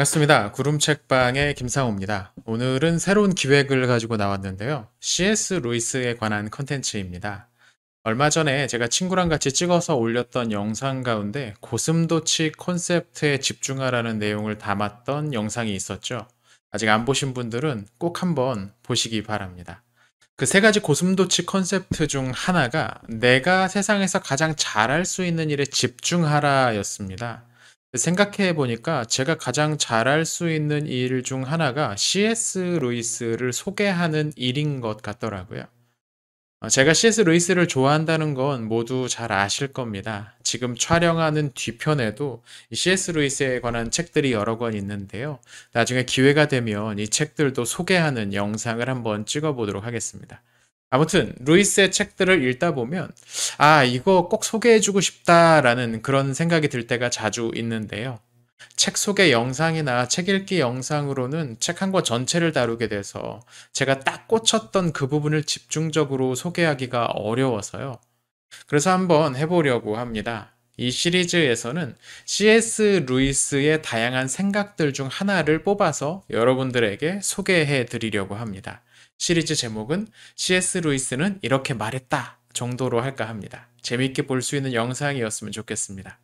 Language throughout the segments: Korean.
반갑습니다. 구름책방의 김상호입니다. 오늘은 새로운 기획을 가지고 나왔는데요. C.S. 루이스에 관한 컨텐츠입니다. 얼마 전에 제가 친구랑 같이 찍어서 올렸던 영상 가운데 고슴도치 콘셉트에 집중하라는 내용을 담았던 영상이 있었죠. 아직 안 보신 분들은 꼭 한번 보시기 바랍니다. 그 세 가지 고슴도치 컨셉트 중 하나가 내가 세상에서 가장 잘할 수 있는 일에 집중하라 였습니다. 생각해 보니까 제가 가장 잘할 수 있는 일 중 하나가 C.S. 루이스를 소개하는 일인 것 같더라고요. 제가 C.S. 루이스를 좋아한다는 건 모두 잘 아실 겁니다. 지금 촬영하는 뒤편에도 이 C.S. 루이스에 관한 책들이 여러 권 있는데요. 나중에 기회가 되면 이 책들도 소개하는 영상을 한번 찍어 보도록 하겠습니다. 아무튼 루이스의 책들을 읽다 보면 이거 꼭 소개해주고 싶다라는 그런 생각이 들 때가 자주 있는데요. 책 소개 영상이나 책 읽기 영상으로는 책 한 권 전체를 다루게 돼서 제가 딱 꽂혔던 그 부분을 집중적으로 소개하기가 어려워서요. 그래서 한번 해보려고 합니다. 이 시리즈에서는 C.S. 루이스의 다양한 생각들 중 하나를 뽑아서 여러분들에게 소개해 드리려고 합니다. 시리즈 제목은 C.S. 루이스는 이렇게 말했다 정도로 할까 합니다. 재미있게 볼 수 있는 영상이었으면 좋겠습니다.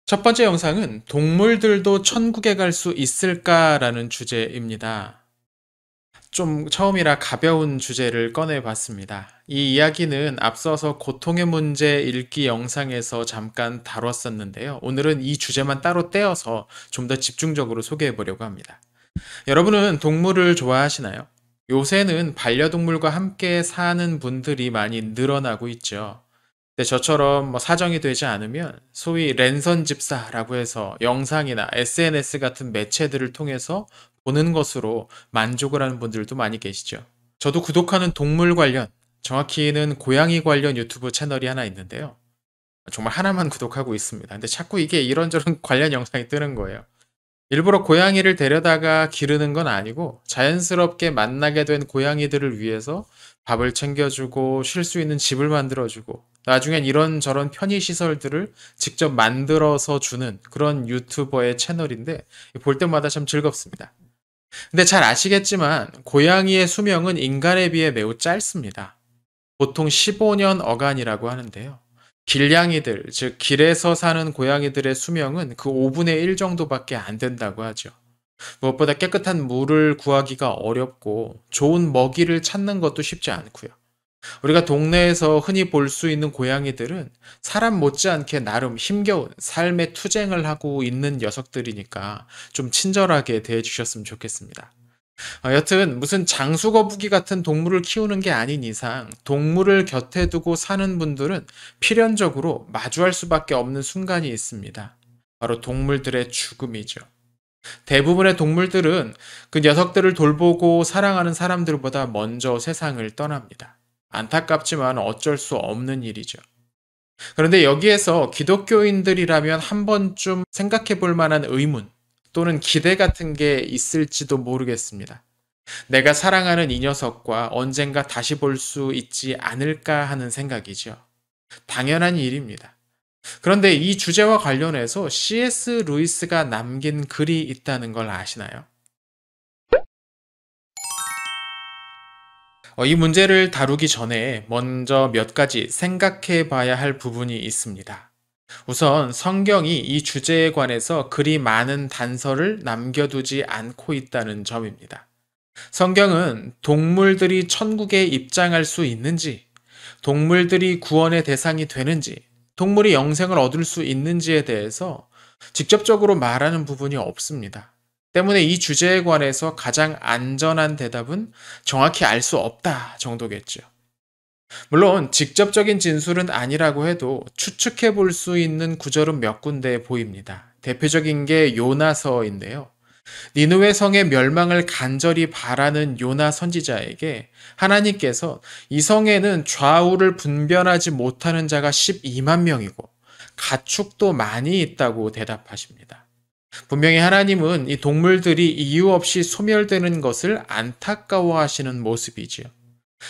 첫 번째 영상은 동물들도 천국에 갈 수 있을까라는 주제입니다. 좀 처음이라 가벼운 주제를 꺼내봤습니다. 이 이야기는 앞서서 고통의 문제 읽기 영상에서 잠깐 다뤘었는데요. 오늘은 이 주제만 따로 떼어서 좀 더 집중적으로 소개해보려고 합니다. 여러분은 동물을 좋아하시나요? 요새는 반려동물과 함께 사는 분들이 많이 늘어나고 있죠. 근데 저처럼 사정이 되지 않으면 소위 랜선 집사라고 해서 영상이나 SNS 같은 매체들을 통해서 보는 것으로 만족을 하는 분들도 많이 계시죠. 저도 구독하는 동물 관련, 정확히는 고양이 관련 유튜브 채널이 하나 있는데요. 정말 하나만 구독하고 있습니다. 근데 자꾸 이게 이런저런 관련 영상이 뜨는 거예요. 일부러 고양이를 데려다가 기르는 건 아니고 자연스럽게 만나게 된 고양이들을 위해서 밥을 챙겨주고 쉴 수 있는 집을 만들어주고 나중엔 이런저런 편의시설들을 직접 만들어서 주는 그런 유튜버의 채널인데 볼 때마다 참 즐겁습니다. 근데 잘 아시겠지만 고양이의 수명은 인간에 비해 매우 짧습니다. 보통 15년 어간이라고 하는데요. 길냥이들, 즉 길에서 사는 고양이들의 수명은 그 5분의 1 정도밖에 안 된다고 하죠. 무엇보다 깨끗한 물을 구하기가 어렵고 좋은 먹이를 찾는 것도 쉽지 않고요. 우리가 동네에서 흔히 볼 수 있는 고양이들은 사람 못지않게 나름 힘겨운 삶의 투쟁을 하고 있는 녀석들이니까 좀 친절하게 대해주셨으면 좋겠습니다. 여튼 무슨 장수거북이 같은 동물을 키우는 게 아닌 이상 동물을 곁에 두고 사는 분들은 필연적으로 마주할 수밖에 없는 순간이 있습니다. 바로 동물들의 죽음이죠. 대부분의 동물들은 그 녀석들을 돌보고 사랑하는 사람들보다 먼저 세상을 떠납니다. 안타깝지만 어쩔 수 없는 일이죠. 그런데 여기에서 기독교인들이라면 한 번쯤 생각해 볼 만한 의문 또는 기대 같은 게 있을지도 모르겠습니다. 내가 사랑하는 이 녀석과 언젠가 다시 볼 수 있지 않을까 하는 생각이죠. 당연한 일입니다. 그런데 이 주제와 관련해서 C.S. 루이스가 남긴 글이 있다는 걸 아시나요? 이 문제를 다루기 전에 먼저 몇 가지 생각해 봐야 할 부분이 있습니다. 우선 성경이 이 주제에 관해서 그리 많은 단서를 남겨두지 않고 있다는 점입니다. 성경은 동물들이 천국에 입장할 수 있는지, 동물들이 구원의 대상이 되는지, 동물이 영생을 얻을 수 있는지에 대해서 직접적으로 말하는 부분이 없습니다. 때문에 이 주제에 관해서 가장 안전한 대답은 정확히 알 수 없다 정도겠죠. 물론 직접적인 진술은 아니라고 해도 추측해 볼 수 있는 구절은 몇 군데 보입니다. 대표적인 게 요나서인데요. 니느웨 성의 멸망을 간절히 바라는 요나 선지자에게 하나님께서 이 성에는 좌우를 분별하지 못하는 자가 12만 명이고 가축도 많이 있다고 대답하십니다. 분명히 하나님은 이 동물들이 이유 없이 소멸되는 것을 안타까워하시는 모습이지요.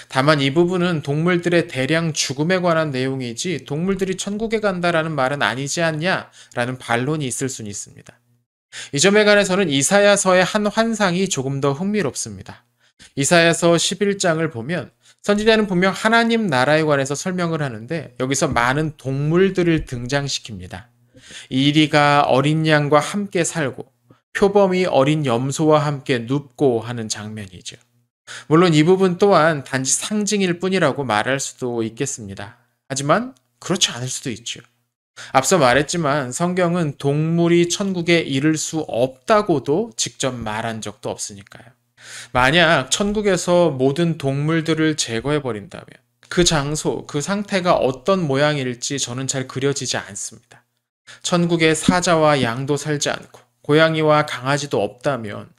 다만 이 부분은 동물들의 대량 죽음에 관한 내용이지 동물들이 천국에 간다라는 말은 아니지 않냐라는 반론이 있을 수는 있습니다. 이 점에 관해서는 이사야서의 한 환상이 조금 더 흥미롭습니다. 이사야서 11장을 보면 선지자는 분명 하나님 나라에 관해서 설명을 하는데 여기서 많은 동물들을 등장시킵니다. 이리가 어린 양과 함께 살고 표범이 어린 염소와 함께 눕고 하는 장면이죠. 물론 이 부분 또한 단지 상징일 뿐이라고 말할 수도 있겠습니다. 하지만 그렇지 않을 수도 있죠. 앞서 말했지만 성경은 동물이 천국에 이를 수 없다고도 직접 말한 적도 없으니까요. 만약 천국에서 모든 동물들을 제거해버린다면 그 장소, 그 상태가 어떤 모양일지 저는 잘 그려지지 않습니다. 천국에 사자와 양도 살지 않고 고양이와 강아지도 없다면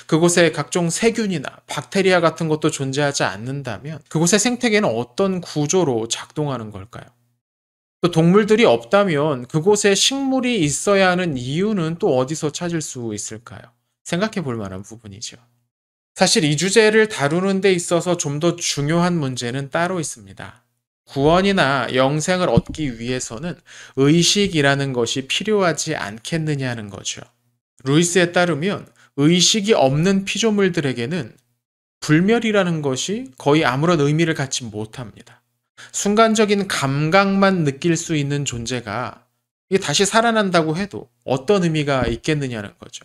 그곳에 각종 세균이나 박테리아 같은 것도 존재하지 않는다면 그곳의 생태계는 어떤 구조로 작동하는 걸까요? 또 동물들이 없다면 그곳에 식물이 있어야 하는 이유는 또 어디서 찾을 수 있을까요? 생각해 볼 만한 부분이죠. 사실 이 주제를 다루는 데 있어서 좀 더 중요한 문제는 따로 있습니다. 구원이나 영생을 얻기 위해서는 의식이라는 것이 필요하지 않겠느냐는 거죠. 루이스에 따르면 의식이 없는 피조물들에게는 불멸이라는 것이 거의 아무런 의미를 갖지 못합니다. 순간적인 감각만 느낄 수 있는 존재가 이게 다시 살아난다고 해도 어떤 의미가 있겠느냐는 거죠.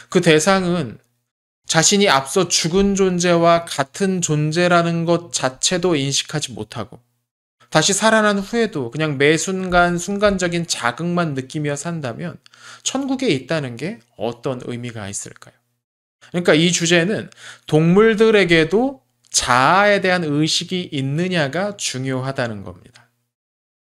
그 대상은 자신이 앞서 죽은 존재와 같은 존재라는 것 자체도 인식하지 못하고 다시 살아난 후에도 그냥 매 순간 순간적인 자극만 느끼며 산다면 천국에 있다는 게 어떤 의미가 있을까요? 그러니까 이 주제는 동물들에게도 자아에 대한 의식이 있느냐가 중요하다는 겁니다.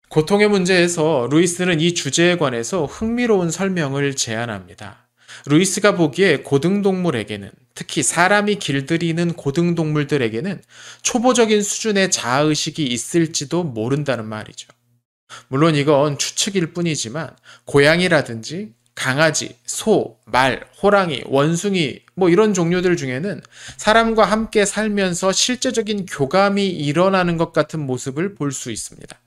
고통의 문제에서 루이스는 이 주제에 관해서 흥미로운 설명을 제안합니다. 루이스가 보기에 고등동물에게는, 특히 사람이 길들이는 고등동물들에게는 초보적인 수준의 자아의식이 있을지도 모른다는 말이죠. 물론 이건 추측일 뿐이지만 고양이라든지 강아지, 소, 말, 호랑이, 원숭이 이런 종류들 중에는 사람과 함께 살면서 실제적인 교감이 일어나는 것 같은 모습을 볼 수 있습니다.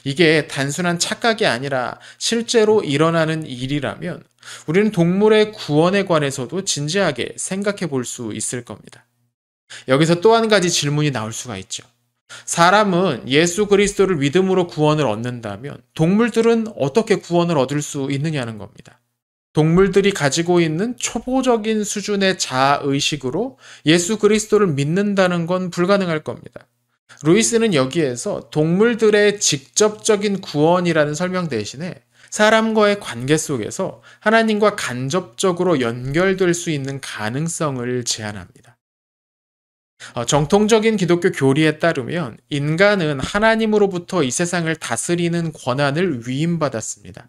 이게 단순한 착각이 아니라 실제로 일어나는 일이라면 우리는 동물의 구원에 관해서도 진지하게 생각해 볼 수 있을 겁니다. 여기서 또 한 가지 질문이 나올 수가 있죠. 사람은 예수 그리스도를 믿음으로 구원을 얻는다면 동물들은 어떻게 구원을 얻을 수 있느냐는 겁니다. 동물들이 가지고 있는 초보적인 수준의 자아의식으로 예수 그리스도를 믿는다는 건 불가능할 겁니다. 루이스는 여기에서 동물들의 직접적인 구원이라는 설명 대신에 사람과의 관계 속에서 하나님과 간접적으로 연결될 수 있는 가능성을 제안합니다. 정통적인 기독교 교리에 따르면 인간은 하나님으로부터 이 세상을 다스리는 권한을 위임받았습니다.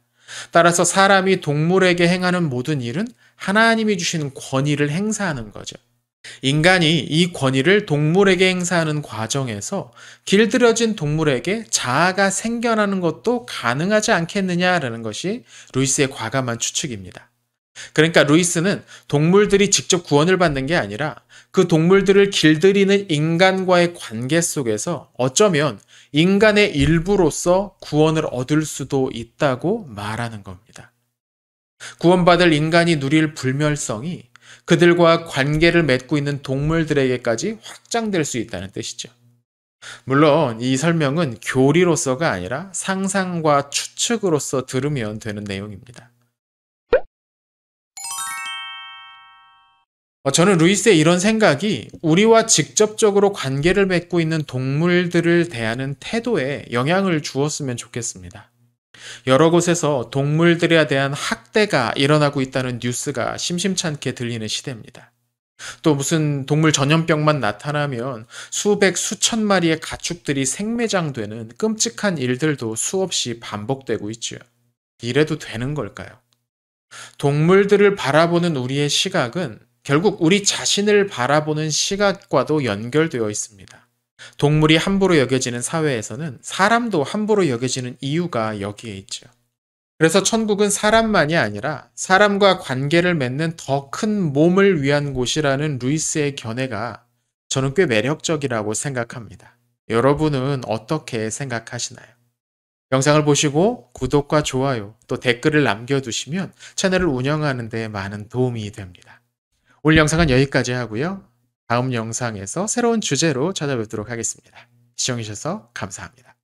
따라서 사람이 동물에게 행하는 모든 일은 하나님이 주시는 권위를 행사하는 거죠. 인간이 이 권위를 동물에게 행사하는 과정에서 길들여진 동물에게 자아가 생겨나는 것도 가능하지 않겠느냐라는 것이 루이스의 과감한 추측입니다. 그러니까 루이스는 동물들이 직접 구원을 받는 게 아니라 그 동물들을 길들이는 인간과의 관계 속에서 어쩌면 인간의 일부로서 구원을 얻을 수도 있다고 말하는 겁니다. 구원받을 인간이 누릴 불멸성이 그들과 관계를 맺고 있는 동물들에게까지 확장될 수 있다는 뜻이죠. 물론 이 설명은 교리로서가 아니라 상상과 추측으로서 들으면 되는 내용입니다. 저는 루이스의 이런 생각이 우리와 직접적으로 관계를 맺고 있는 동물들을 대하는 태도에 영향을 주었으면 좋겠습니다. 여러 곳에서 동물들에 대한 학대가 일어나고 있다는 뉴스가 심심찮게 들리는 시대입니다. 또 무슨 동물 전염병만 나타나면 수백, 수천 마리의 가축들이 생매장되는 끔찍한 일들도 수없이 반복되고 있죠. 이래도 되는 걸까요? 동물들을 바라보는 우리의 시각은 결국 우리 자신을 바라보는 시각과도 연결되어 있습니다. 동물이 함부로 여겨지는 사회에서는 사람도 함부로 여겨지는 이유가 여기에 있죠. 그래서 천국은 사람만이 아니라 사람과 관계를 맺는 더 큰 몸을 위한 곳이라는 루이스의 견해가 저는 꽤 매력적이라고 생각합니다. 여러분은 어떻게 생각하시나요? 영상을 보시고 구독과 좋아요, 또 댓글을 남겨두시면 채널을 운영하는 데 많은 도움이 됩니다. 오늘 영상은 여기까지 하고요. 다음 영상에서 새로운 주제로 찾아뵙도록 하겠습니다. 시청해주셔서 감사합니다.